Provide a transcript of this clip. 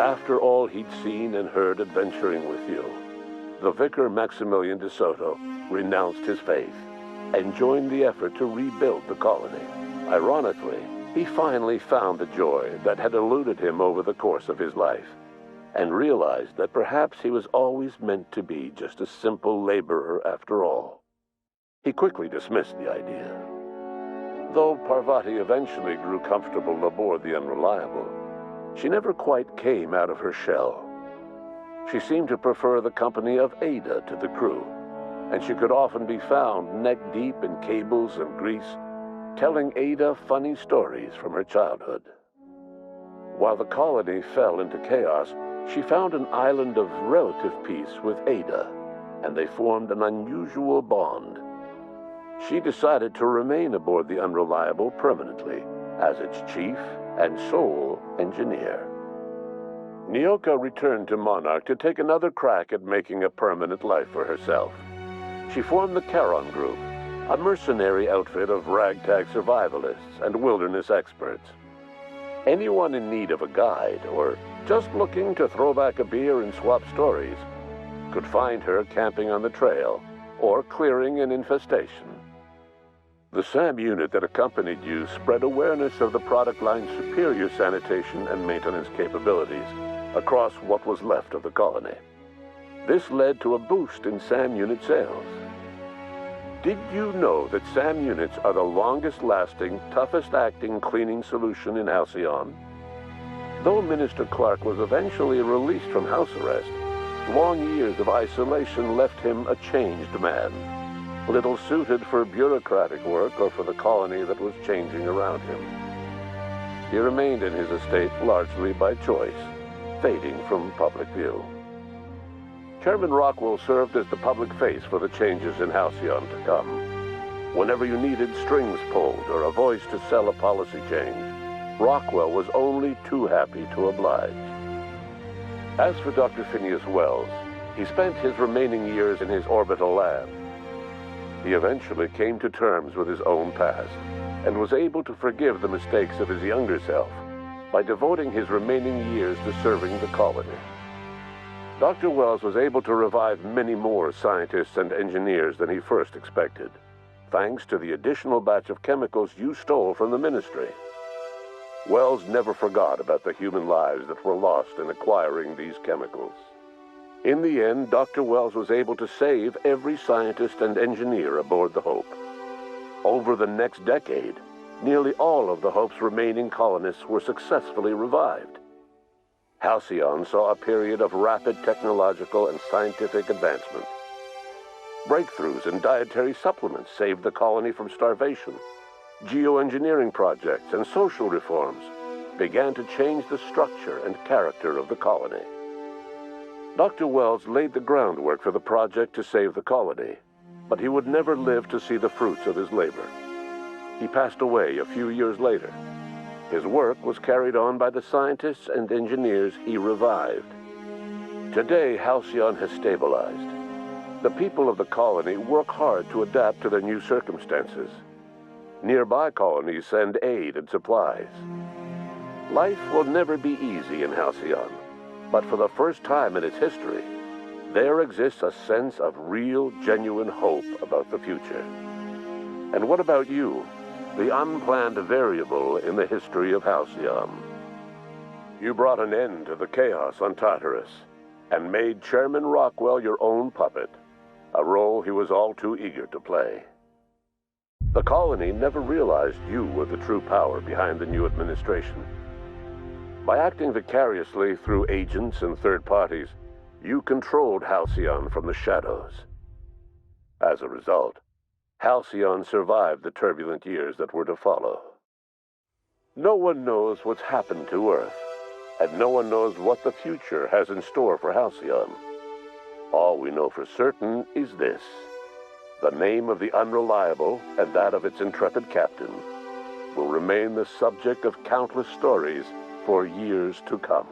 After all he'd seen and heard adventuring with you, the vicar Maximilian de Soto renounced his faith and joined the effort to rebuild the colony. Ironically, he finally found the joy that had eluded him over the course of his life, and realized that perhaps he was always meant to be just a simple laborer after all. He quickly dismissed the idea. Though Parvati eventually grew comfortable aboard the Unreliable, she never quite came out of her shell. She seemed to prefer the company of Ada to the crew, and she could often be found neck-deep in cables and grease, telling Ada funny stories from her childhood. While the colony fell into chaos, she found an island of relative peace with Ada, and they formed an unusual bond. She decided to remain aboard the Unreliable permanently as its chief and sole engineer. Nyoka returned to Monarch to take another crack at making a permanent life for herself. She formed the Charon Group, a mercenary outfit of ragtag survivalists and wilderness experts. Anyone in need of a guide or just looking to throw back a beer and swap stories could find her camping on the trail or clearing an infestation. The SAM unit that accompanied you spread awareness of the product line's superior sanitation and maintenance capabilities across what was left of the colony. This led to a boost in SAM unit sales. Did you know that SAM units are the longest-lasting, toughest-acting cleaning solution in Halcyon? Though Minister Clark was eventually released from house arrest, long years of isolation left him a changed man, little suited for bureaucratic work or for the colony that was changing around him. He remained in his estate largely by choice, fading from public view. Chairman Rockwell served as the public face for the changes in Halcyon to come. Whenever you needed strings pulled or a voice to sell a policy change, Rockwell was only too happy to oblige. As for Dr. Phineas Wells, he spent his remaining years in his orbital lab. He eventually came to terms with his own past and was able to forgive the mistakes of his younger self by devoting his remaining years to serving the colony. Dr. Wells was able to revive many more scientists and engineers than he first expected, thanks to the additional batch of chemicals you stole from the ministry. Wells never forgot about the human lives that were lost in acquiring these chemicals. In the end, Dr. Wells was able to save every scientist and engineer aboard the Hope. Over the next decade, nearly all of the Hope's remaining colonists were successfully revived. Halcyon saw a period of rapid technological and scientific advancement. Breakthroughs in dietary supplements saved the colony from starvation. Geoengineering projects and social reforms began to change the structure and character of the colony. Dr. Wells laid the groundwork for the project to save the colony, but he would never live to see the fruits of his labor. He passed away a few years later. His work was carried on by the scientists and engineers he revived. Today, Halcyon has stabilized. The people of the colony work hard to adapt to their new circumstances. Nearby colonies send aid and supplies. Life will never be easy in Halcyon, but for the first time in its history, there exists a sense of real, genuine hope about the future. And what about you? The unplanned variable in the history of Halcyon. You brought an end to the chaos on Tartarus and made Chairman Rockwell your own puppet, a role he was all too eager to play. The colony never realized you were the true power behind the new administration. By acting vicariously through agents and third parties, you controlled Halcyon from the shadows. As a result, Halcyon survived the turbulent years that were to follow. No one knows what's happened to Earth, and no one knows what the future has in store for Halcyon. All we know for certain is this: the name of the Unreliable and that of its intrepid captain will remain the subject of countless stories for years to come.